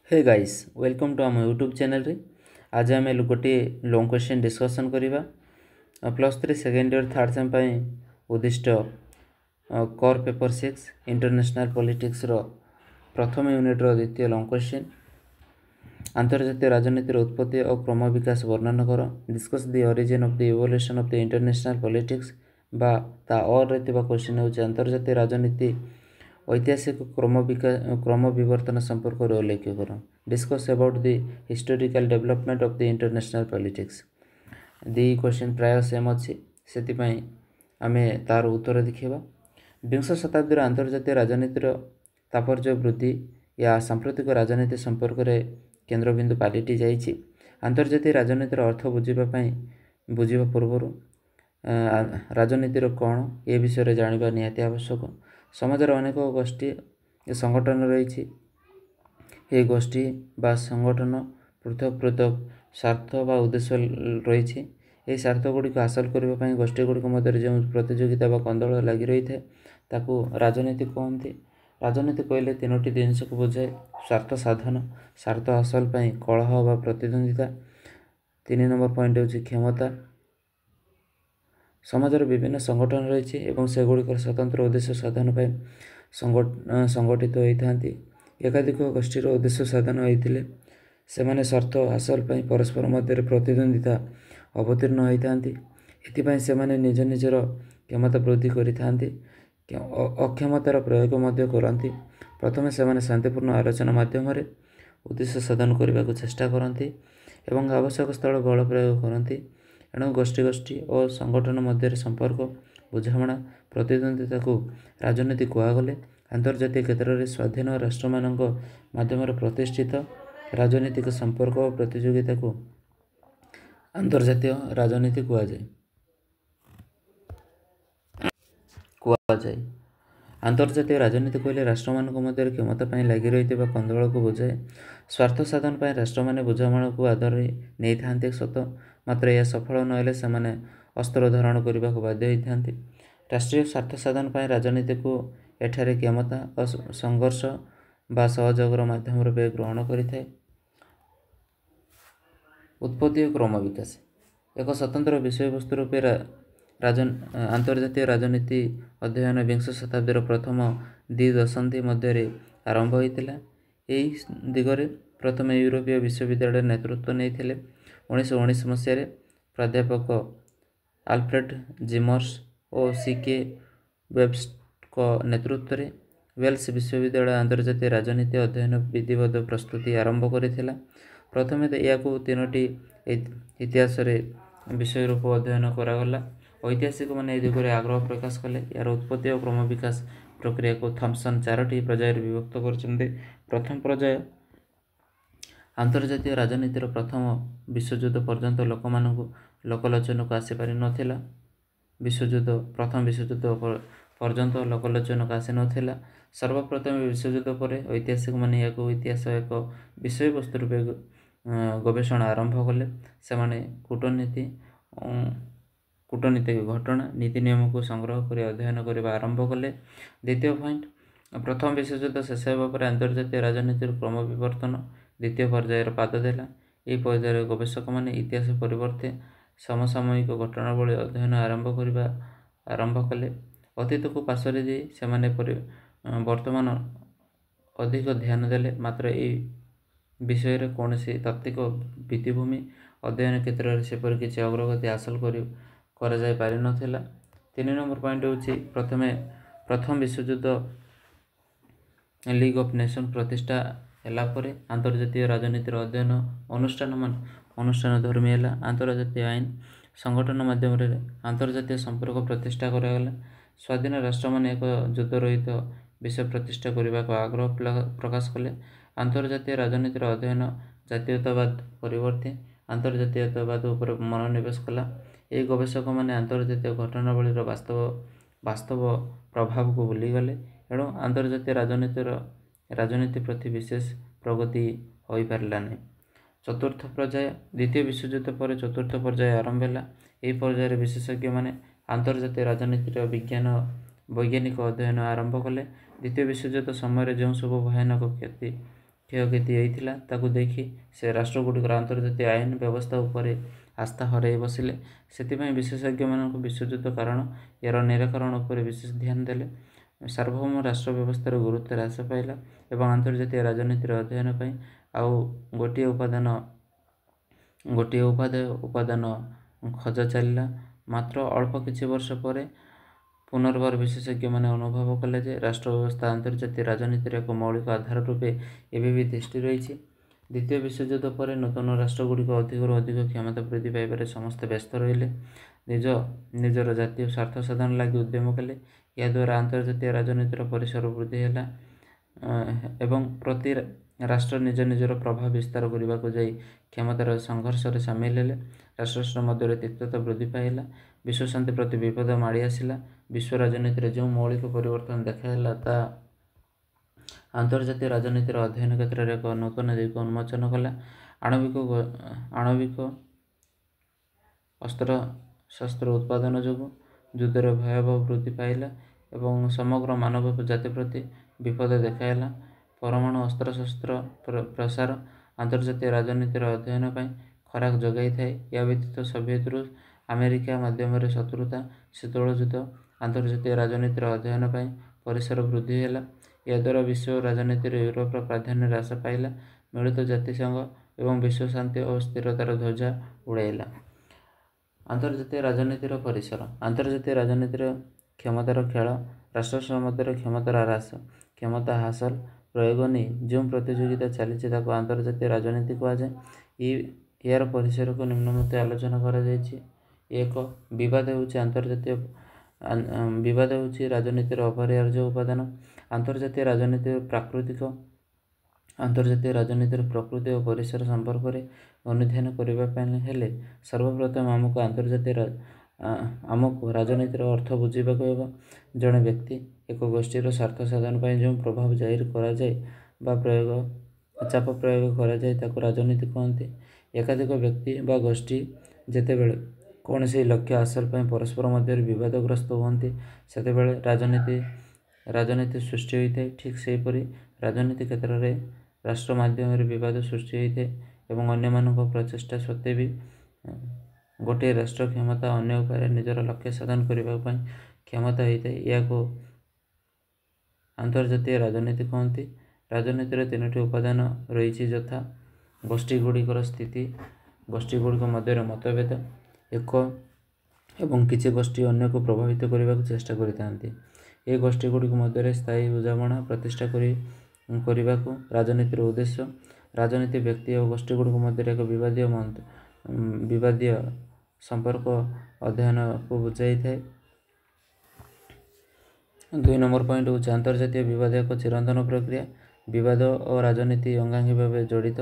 Hey guys welcome to आम YouTube channel रे। आज आम गोटे लॉन्ग क्वेश्चन डिस्कसन करिबा +3 सेकेंड ईयर थर्ड सेम पई उद्दिष्ट कोर पेपर 6 इंटरनेशनल पॉलिटिक्स रो प्रथम यूनिट रो द्वितीय लॉन्ग क्वेश्चन। अंतर्जातीय राजनीतिर उत्पत्ति और क्रम विकास वर्णन कर। Discuss the origin of the evolution of the international politics बा ता और रेतिबा क्वेश्चन होचे अंतर्जातीय राजनीति ऐतिहासिक क्रम विवर्तन संपर्क उल्लेख कर। Discuss about the historical development of the international politics. The question प्राय सेम अच्छी से आम तार उत्तर देखा। विंश शताब्दी अंतर्जातीय राजनीतिर तात्पर्य वृद्धि या सांप्रतिक राजनीति संपर्क में केन्द्रबिंदु पलटि जाइए। अंतर्जातीय राजनीतिर अर्थ बुझा पूर्व राजनीतिर कौन ए विषय जाना निहाती आवश्यक। समाजर अनेक गोष्ठी संगठन रही। ये गोष्ठी बा संगठन पृथक पृथक स्वार्थ बा उद्देश्य रही। ये स्वार्थ गुड़िक हासिल करने गोष्ठी गुड़िक मध्य जो प्रतियोगिता बा कंदल लगी रही है ताकू राजनीति कहते। राजनीति कहले तीनोटी जिनस को बुझाए। स्वार्थ साधन स्वार्थ हासिल कलह बा प्रतिद्वंदिता। 3 नंबर पॉइंट होची क्षमता। समाजर विभिन्न संगठन रही से गुड़िक स्वतंत्र उद्देश्य साधन संगठित होती। एकाधिक गोष्ठीर उद्देश्य साधन होते से स्वार्थ हासिल परस्पर मध्य प्रतिद्वंदिता अवतीर्ण होती। ये निज निजर क्षमता वृद्धि करते अक्षमतार प्रयोग करती। प्रथम से शांतिपूर्ण आलोचना मध्यम उद्देश्य साधन करने को चेष्टा करती एवं आवश्यक स्थल बल प्रयोग करती। एणु गोष्ठी गोष्ठी और संगठन मध्य संपर्क बुझाणा प्रतिद्वंदिता को राजनीति कहगले। अंतर्जातीय क्षेत्र में स्वाधीन राष्ट्र मानक माध्यम प्रतिष्ठित राजनीतिक संपर्क और प्रतियोगिता को अंतर्जातीय राजनीति कहुए। अंतर्जातीय राजनीति कहले राष्ट्र मानक मध्य क्षमता लगी रही कंदल को बुझाए। स्वार्थ साधन राष्ट्र मैंने बुझामणा को आदर नहीं था सत मात्र यह सफल नहले से अस्त्र धारण करने को बाध्य होती। राष्ट्रीय स्वार्थ साधन राजनीति को एठारे क्षमता और संघर्ष बा सहयोगर माध्यम ग्रहण करें। उत्पत्ति और क्रम विकास एक स्वतंत्र विषय वस्तु रूपे अंतर्जातीय राजनीति अध्ययन विंश शताब्दीर प्रथम 2 दशंधि मध्य आरंभ होता। यही दिगरे प्रथम यूरोपीय विश्वविद्यालय नेतृत्व नहीं 1919 मसीह प्राध्यापक आल्फ्रेड जिमर्स और सीके वेब्स नेतृत्व में वेल्स विश्वविद्यालय अंतर्जातीय राजनीति अध्ययन विधिवत प्रस्तुति आरंभ करथिला। प्रथमे या 3टी इतिहास विषय रूप अध्ययन करागला। ऐतिहासिक मैंने दिगरे आग्रह प्रकाश कले। यार उत्पत्ति और क्रम विकास प्रक्रिया को थॉम्सन 4टी पर्याय विभक्त कर। प्रथम पर्याय अंतर्जातीय राजनीतिर प्रथम विश्वयुद्ध पर्यंत लोकलोचन को आसीपारि नथिला। प्रथम विश्वयुद्ध पर्यंत लोकलोचन को आसी नाला। सर्वप्रथम विश्वयुद्ध पर ऐतिहासिक मैंने इतिहास एक विषय वस्तु रूपे गवेषणा आरंभ कले। से कूटनीतिक घटना नीति नियम को संग्रह कर अध्ययन करने आरंभ कले। द्वितीय पॉइंट प्रथम विश्वयुद्ध शेष होगा अंतर्जातीय राजनीतिर क्रम विवर्तन द्वितीय पर्यायर पाद देला। यह पर्यायर गवेषक मैंने इतिहास परिवर्ते समसामयिक घटनावली अध्ययन आरंभ कले। अतीत को पार्श्व दे से वर्तमान अधिक ध्यान देले मात्र ये विषय कौन तात्विक भित्तिभूमि अध्ययन क्षेत्र में सेपरी किसी अग्रगति हासिल कर 3 नंबर पॉइंट होची प्रथम विश्वयुद्ध लीग ऑफ नेशन प्रतिष्ठा हेलापर अंतर्जातीय राजनीतिर अध्ययन अनुष्ठान धर्मी है। अंतर्जातीय आईन संगठन माध्यम अंतर्जातीय संपर्क प्रतिष्ठा करागला। स्वाधीन राष्ट्र माने एक युद्ध रहित विषय प्रतिष्ठा करने को आग्रह प्रकाश कले। अंतर्जातीय राजनीतिर अध्ययन जातीयतावाद परिवर्ते अंतर्जातीयतावाद उपर मनोनिवेश कला। ये गवेषक मैंने अंतर्जातीय घटनावली वास्तव प्रभाव को भूलीगले। एणु अंतर्जातीय राजनीति प्रति विशेष प्रगति हो पारा नहीं। चतुर्थ पर्याय द्वितीय विश्वयुद्ध पर चतुर्थ पर्याय आरंभ है। यही पर्यायर विशेषज्ञ मैंने अंतर्जातीय राजनीतिर वैज्ञानिक अध्ययन आरंभ कले। द्वितीय विश्वयुद्ध समय जो सब भयानक क्षति କ୍ଷୟକ୍ଷତି ହୋଇଥିଲା ତାକୁ ଦେଖି ସେ ରାଷ୍ଟ୍ରଗୁଡ଼ିକର ଆନ୍ତର୍ଜାତୀୟ ଆଇନ ବ୍ୟବସ୍ଥା ଉପରେ ଆସ୍ଥା ହରାଇ ବସିଲେ। ସେଥିପାଇଁ ବିଶେଷଜ୍ଞମାନଙ୍କୁ ବିଶ୍ୱଯୁଦ୍ଧ କାରଣ ଏହାର ନିରାକରଣ ଉପରେ ବିଶେଷ ଧ୍ୟାନ ଦେଲେ। ସାର୍ବଭୌମ ରାଷ୍ଟ୍ର ବ୍ୟବସ୍ଥାର ଗୁରୁତ୍ୱ ହ୍ରାସ ପାଇଲା ଏବଂ ଆନ୍ତର୍ଜାତୀୟ ରାଜନୀତିର ଅଧ୍ୟୟନ ପାଇଁ ଆଉ ଗୋଟିଏ ଉପାଦାନ ଖୋଜା ଚାଲିଲା। ମାତ୍ର ଅଳ୍ପ କିଛି ବର୍ଷ ପରେ ପୁନର୍ବାର ବିଶେଷଜ୍ଞମାନେ ଅନୁଭବ କଲେ ଯେ ରାଷ୍ଟ୍ର ବ୍ୟବସ୍ଥା ଆନ୍ତର୍ଜାତୀୟ ରାଜନୀତିର ଏକ ମୌଳିକ ଆଧାର ରୂପେ ଏବେ ବି ତିଷ୍ଠି ରହିଛି। ଦ୍ୱିତୀୟ ବିଶ୍ୱଯୁଦ୍ଧ ପରେ ନୂତନ ରାଷ୍ଟ୍ରଗୁଡ଼ିକ ଅଧିକରୁ ଅଧିକ କ୍ଷମତା ବୃଦ୍ଧି ପାଇବାରେ ସମସ୍ତେ ବ୍ୟସ୍ତ ରହିଲେ, ନିଜର ଜାତୀୟ ସ୍ୱାର୍ଥ ସାଧନ ଲାଗି ଉଦ୍ୟମ କଲେ। ଏହାଦ୍ୱାରା ଆନ୍ତର୍ଜାତୀୟ ରାଜନୀତିର ପରିସର ବୃଦ୍ଧି ହେଲା ଏବଂ ପ୍ରତି ରାଷ୍ଟ୍ର ନିଜ ନିଜର ପ୍ରଭାବ ବିସ୍ତାର କରିବାକୁ ଯାଇ କ୍ଷମତାର ସଂଘର୍ଷରେ ସାମିଲ ହେଲେ। ରାଷ୍ଟ୍ର ମଧ୍ୟରେ ତିକ୍ତତା ବୃଦ୍ଧି ପାଇଲା, ବିଶ୍ୱଶାନ୍ତି ପ୍ରତି ବିପଦ ମାଡ଼ି ଆସିଲା। ବିଶ୍ୱ ରାଜନୀତିରେ ଯେଉଁ ମୌଳିକ ପରିବର୍ତ୍ତନ ଦେଖାହେଲା ତାହା ଆନ୍ତର୍ଜାତୀୟ ରାଜନୀତିର ଅଧ୍ୟୟନ କ୍ଷେତ୍ରରେ ଏକ ନୂତନ ଦିଗ ଉନ୍ମୋଚନ କଲା। ଆଣବିକ ଅସ୍ତ୍ରଶସ୍ତ୍ର ଉତ୍ପାଦନ ଯୋଗୁଁ ଯୁଦ୍ଧର ଭୟାବହ ବୃଦ୍ଧି ପାଇଲା ଏବଂ ସମଗ୍ର ମାନବ ଜାତି ପ୍ରତି ବିପଦ ଦେଖାହେଲା। ପରମାଣୁ ଅସ୍ତ୍ରଶସ୍ତ୍ର ପ୍ରସାର ଆନ୍ତର୍ଜାତୀୟ ରାଜନୀତିର ଅଧ୍ୟୟନ ପାଇଁ ଖୋରାକ ଯୋଗାଇଥାଏ। ଏହା ବ୍ୟତୀତ ସୋଭିଏତ ରୁଷ ଆମେରିକା ମଧ୍ୟରେ ଶତ୍ରୁତା, ଶୀତଳ ଯୁଦ୍ଧ ଆନ୍ତର୍ଜାତୀୟ ରାଜନୀତିର ଅଧ୍ୟୟନ ପାଇଁ ପରିସର ବୃଦ୍ଧି ହେଲା। ଏହାଦ୍ୱାରା ବିଶ୍ୱ ରାଜନୀତିରେ ୟୁରୋପର ପ୍ରାଧାନ୍ୟ ହ୍ରାସ ପାଇଲା, ମିଳିତ ଜାତିସଂଘ ଏବଂ ବିଶ୍ୱ ଶାନ୍ତି ଓ ସ୍ଥିରତାର ଧ୍ୱଜା ଉଡ଼ାଇଲା। ଆନ୍ତର୍ଜାତୀୟ ରାଜନୀତିର ପରିସର ଆନ୍ତର୍ଜାତୀୟ ରାଜନୀତିର କ୍ଷମତାର ଖେଳ, ରାଷ୍ଟ୍ର ମଧ୍ୟରେ କ୍ଷମତାର ହ୍ରାସ, କ୍ଷମତା ହାସଲ, ପ୍ରୟୋଗ ନେଇ ଯେଉଁ ପ୍ରତିଯୋଗିତା ଚାଲିଛି ତାକୁ ଆନ୍ତର୍ଜାତୀୟ ରାଜନୀତି କୁହାଯାଏ। ଏହାର ପରିସରକୁ ନିମ୍ନମତେ ଆଲୋଚନା କରାଯାଇଛି। ଏକ ବିବାଦ ହେଉଛି ରାଜନୀତିର ଅପରିହାର୍ଯ୍ୟ ଉପାଦାନ। ଆନ୍ତର୍ଜାତୀୟ ରାଜନୀତିର ପ୍ରକୃତି ଓ ପରିସର ସମ୍ପର୍କରେ ଅନୁଧ୍ୟାନ କରିବା ପାଇଁ ହେଲେ ସର୍ବପ୍ରଥମେ ଆମକୁ ରାଜନୀତିର ଅର୍ଥ ବୁଝିବାକୁ ହେବ। ଜଣେ ବ୍ୟକ୍ତି ଏକ ଗୋଷ୍ଠୀର ସ୍ୱାର୍ଥ ସାଧନ ପାଇଁ ଯେଉଁ ପ୍ରଭାବ ଜାହିର କରାଯାଏ ବା ଚାପ ପ୍ରୟୋଗ କରାଯାଏ ତାକୁ ରାଜନୀତି କୁହନ୍ତି। ଏକାଧିକ ବ୍ୟକ୍ତି ବା ଗୋଷ୍ଠୀ ଯେତେବେଳେ କୌଣସି ଲକ୍ଷ୍ୟ ହାସଲ ପାଇଁ ପରସ୍ପର ମଧ୍ୟରେ ବିବାଦଗ୍ରସ୍ତ ହୁଅନ୍ତି ସେତେବେଳେ ରାଜନୀତି ସୃଷ୍ଟି ହୋଇଥାଏ। ଠିକ୍ ସେହିପରି ରାଜନୀତି କ୍ଷେତ୍ରରେ ରାଷ୍ଟ୍ର ମାଧ୍ୟମରେ ବିବାଦ ସୃଷ୍ଟି ହୋଇଥାଏ ଏବଂ ଅନ୍ୟମାନଙ୍କ ପ୍ରଚେଷ୍ଟା ସତ୍ତ୍ୱେ ବି ଗୋଟିଏ ରାଷ୍ଟ୍ର କ୍ଷମତା ଅନ୍ୟ ଉପାୟରେ ନିଜର ଲକ୍ଷ୍ୟ ସାଧନ କରିବା ପାଇଁ କ୍ଷମତା ହୋଇଥାଏ। ଏହାକୁ ଆନ୍ତର୍ଜାତୀୟ ରାଜନୀତି କହନ୍ତି। ରାଜନୀତିର ତିନୋଟି ଉପାଦାନ ରହିଛି ଯଥା ଗୋଷ୍ଠୀଗୁଡ଼ିକର ସ୍ଥିତି, ଗୋଷ୍ଠୀଗୁଡ଼ିକ ମଧ୍ୟରେ ମତଭେଦ, ଏବଂ କିଛି ଗୋଷ୍ଠୀ ଅନ୍ୟକୁ ପ୍ରଭାବିତ କରିବାକୁ ଚେଷ୍ଟା କରିଥାନ୍ତି। ଏହି ଗୋଷ୍ଠୀଗୁଡ଼ିକ ମଧ୍ୟରେ ସ୍ଥାୟୀ ବୁଝାମଣା ପ୍ରତିଷ୍ଠା କରିବାକୁ ରାଜନୀତିର ଉଦ୍ଦେଶ୍ୟ। ରାଜନୀତି ବ୍ୟକ୍ତି ଓ ଗୋଷ୍ଠୀଗୁଡ଼ିକ ମଧ୍ୟରେ ଏକ ବିବାଦୀୟ ସମ୍ପର୍କ ଅଧ୍ୟୟନକୁ ବୁଝାଇଥାଏ। 2 ନମ୍ବର ପଏଣ୍ଟ ହେଉଛି ଆନ୍ତର୍ଜାତୀୟ ବିବାଦ ଏକ ଚିରନ୍ତନ ପ୍ରକ୍ରିୟା। ବିବାଦ ଓ ରାଜନୀତି ଅଙ୍ଗାଙ୍ଗୀ ଭାବେ ଜଡ଼ିତ।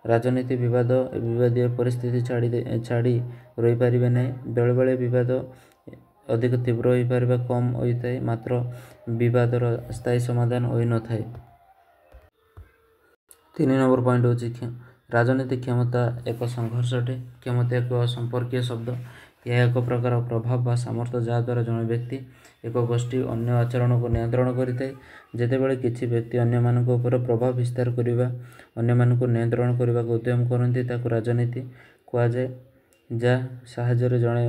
ରାଜନୀତି ବିବାଦୀୟ ପରିସ୍ଥିତି ଛାଡ଼ି ରହିପାରିବେ ନାହିଁ। ବେଳେବେଳେ ବିବାଦ ଅଧିକ ତୀବ୍ର ହୋଇପାରେ ବା କମ୍ ହୋଇଥାଏ, ମାତ୍ର ବିବାଦର ସ୍ଥାୟୀ ସମାଧାନ ହୋଇନଥାଏ। 3 ନମ୍ବର ପଏଣ୍ଟ ହେଉଛି ରାଜନୀତି କ୍ଷମତା ଏକ ସଂଘର୍ଷ ଅଟେ। କ୍ଷମତା ଏକ ସମ୍ପର୍କୀୟ ଶବ୍ଦ। ଏହା ଏକ ପ୍ରକାର ପ୍ରଭାବ ବା ସାମର୍ଥ୍ୟ ଯାହାଦ୍ୱାରା ଜଣେ ବ୍ୟକ୍ତି ଏକ ଗୋଷ୍ଠୀ ଅନ୍ୟ ଆଚରଣକୁ ନିୟନ୍ତ୍ରଣ କରିଥାଏ। ଯେତେବେଳେ କିଛି ବ୍ୟକ୍ତି ଅନ୍ୟମାନଙ୍କ ଉପରେ ପ୍ରଭାବ ବିସ୍ତାର ଅନ୍ୟମାନଙ୍କୁ ନିୟନ୍ତ୍ରଣ କରିବାକୁ ଉଦ୍ୟମ କରନ୍ତି ତାକୁ ରାଜନୀତି କୁହାଯାଏ। ଯାହା ସାହାଯ୍ୟରେ ଜଣେ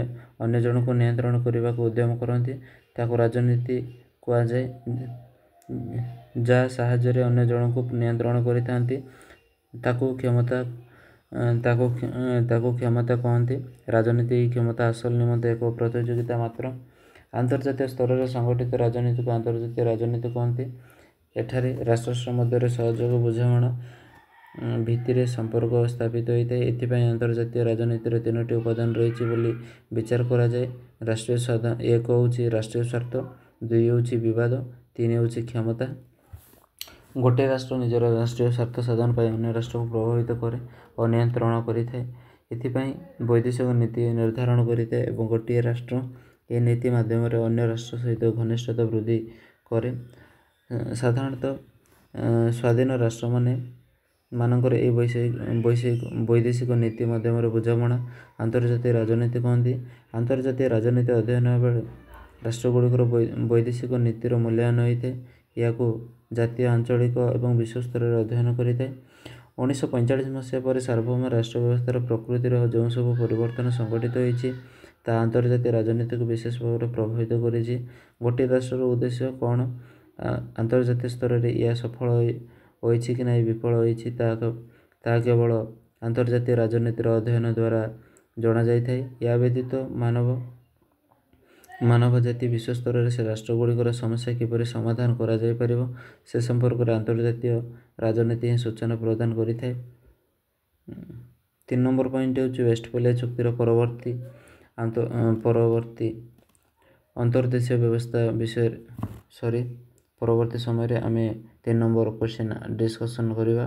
ଅନ୍ୟ ଜଣକୁ ନିୟନ୍ତ୍ରଣ କରିବାକୁ ଉଦ୍ୟମ କରନ୍ତି ତାକୁ ରାଜନୀତି କୁହାଯାଏ। ଯାହା ସାହାଯ୍ୟରେ ଅନ୍ୟ ଜଣକୁ ନିୟନ୍ତ୍ରଣ କରିଥାନ୍ତି ତାକୁ କ୍ଷମତା କହନ୍ତି। ରାଜନୀତି ଏହି କ୍ଷମତା ହାସଲ ନିମନ୍ତେ ଏକ ପ୍ରତିଯୋଗିତା ମାତ୍ର। ଆନ୍ତର୍ଜାତୀୟ ସ୍ତରରେ ସଂଗଠିତ ରାଜନୀତିକୁ ଆନ୍ତର୍ଜାତୀୟ ରାଜନୀତି କହନ୍ତି। ଏଠାରେ ରାଷ୍ଟ୍ର ମଧ୍ୟରେ ସହଯୋଗ ବୁଝାମଣା ଭିତ୍ତିରେ ସମ୍ପର୍କ ସ୍ଥାପିତ ହୋଇଥାଏ। ଏଥିପାଇଁ ଆନ୍ତର୍ଜାତୀୟ ରାଜନୀତିର 3ଟି ଉପାଦାନ ରହିଛି ବୋଲି ବିଚାର କରାଯାଏ। 1 ହେଉଛି ରାଷ୍ଟ୍ରୀୟ ସ୍ୱାର୍ଥ, 2 ହେଉଛି ବିବାଦ, 3 ହେଉଛି କ୍ଷମତା। ଗୋଟିଏ ରାଷ୍ଟ୍ର ନିଜର ରାଷ୍ଟ୍ରୀୟ ସ୍ୱାର୍ଥ ସାଧନ ପାଇଁ ଅନ୍ୟ ରାଷ୍ଟ୍ରକୁ ପ୍ରଭାବିତ କରେ ଓ ନିୟନ୍ତ୍ରଣ କରିଥାଏ। ଏଥିପାଇଁ ବୈଦେଶିକ ନୀତି ନିର୍ଦ୍ଧାରଣ କରିଥାଏ ଏବଂ ଗୋଟିଏ ରାଷ୍ଟ୍ର ଏହି ନୀତି ମାଧ୍ୟମରେ ଅନ୍ୟ ରାଷ୍ଟ୍ର ସହିତ ଘନିଷ୍ଠତା ବୃଦ୍ଧି କରେ। ସାଧାରଣତଃ ସ୍ୱାଧୀନ ରାଷ୍ଟ୍ରମାନଙ୍କର ଏହି ବୈଦେଶିକ ନୀତି ମାଧ୍ୟମରେ ବୁଝାମଣା ଆନ୍ତର୍ଜାତୀୟ ରାଜନୀତି କହନ୍ତି। ଆନ୍ତର୍ଜାତୀୟ ରାଜନୀତି ଅଧ୍ୟୟନ ବେଳେ ରାଷ୍ଟ୍ରଗୁଡ଼ିକର ବୈଦେଶିକ ନୀତିର ମୂଲ୍ୟାୟନ ହୋଇଥାଏ। ଏହାକୁ ଜାତୀୟ ଆଞ୍ଚଳିକ ଏବଂ ବିଶ୍ୱ ସ୍ତରରେ ଅଧ୍ୟୟନ କରିଥାଏ। 1945 ମସିହା ପରେ ସାର୍ବଭୌମ ରାଷ୍ଟ୍ର ବ୍ୟବସ୍ଥାର ପ୍ରକୃତିର ଯେଉଁ ସବୁ ପରିବର୍ତ୍ତନ ସଂଘଟିତ ହୋଇଛି ତାହା ଆନ୍ତର୍ଜାତୀୟ ରାଜନୀତିକୁ ବିଶେଷ ଭାବରେ ପ୍ରଭାବିତ କରିଛି। ଗୋଟିଏ ରାଷ୍ଟ୍ରର ଉଦ୍ଦେଶ୍ୟ କ'ଣ, ଆନ୍ତର୍ଜାତୀୟ ସ୍ତରରେ ଏହା ସଫଳ ହୋଇଛି କି ନାହିଁ ବିଫଳ ହୋଇଛି ତାହା କେବଳ ଆନ୍ତର୍ଜାତୀୟ ରାଜନୀତିର ଅଧ୍ୟୟନ ଦ୍ୱାରା ଜଣାଯାଇଥାଏ। ଏହା ବ୍ୟତୀତ ମାନବ ଜାତି ବିଶ୍ୱ ସ୍ତରରେ ସେ ରାଷ୍ଟ୍ରଗୁଡ଼ିକର ସମସ୍ୟା କିପରି ସମାଧାନ କରାଯାଇପାରିବ ସେ ସମ୍ପର୍କରେ ଆନ୍ତର୍ଜାତୀୟ ରାଜନୀତି ହିଁ ସୂଚନା ପ୍ରଦାନ କରିଥାଏ। 3 ନମ୍ବର ପଏଣ୍ଟ ହେଉଛି ୱେଷ୍ଟଫାଲିଆ ଚୁକ୍ତିର ପରବର୍ତ୍ତୀ ଅନ୍ତର୍ଦେଶୀୟ ବ୍ୟବସ୍ଥା ବିଷୟରେ ପରବର୍ତ୍ତୀ ସମୟରେ ଆମେ 3 ନମ୍ବର କ୍ୱେଶ୍ଚିନ୍ ଡିସ୍କସନ୍ କରିବା।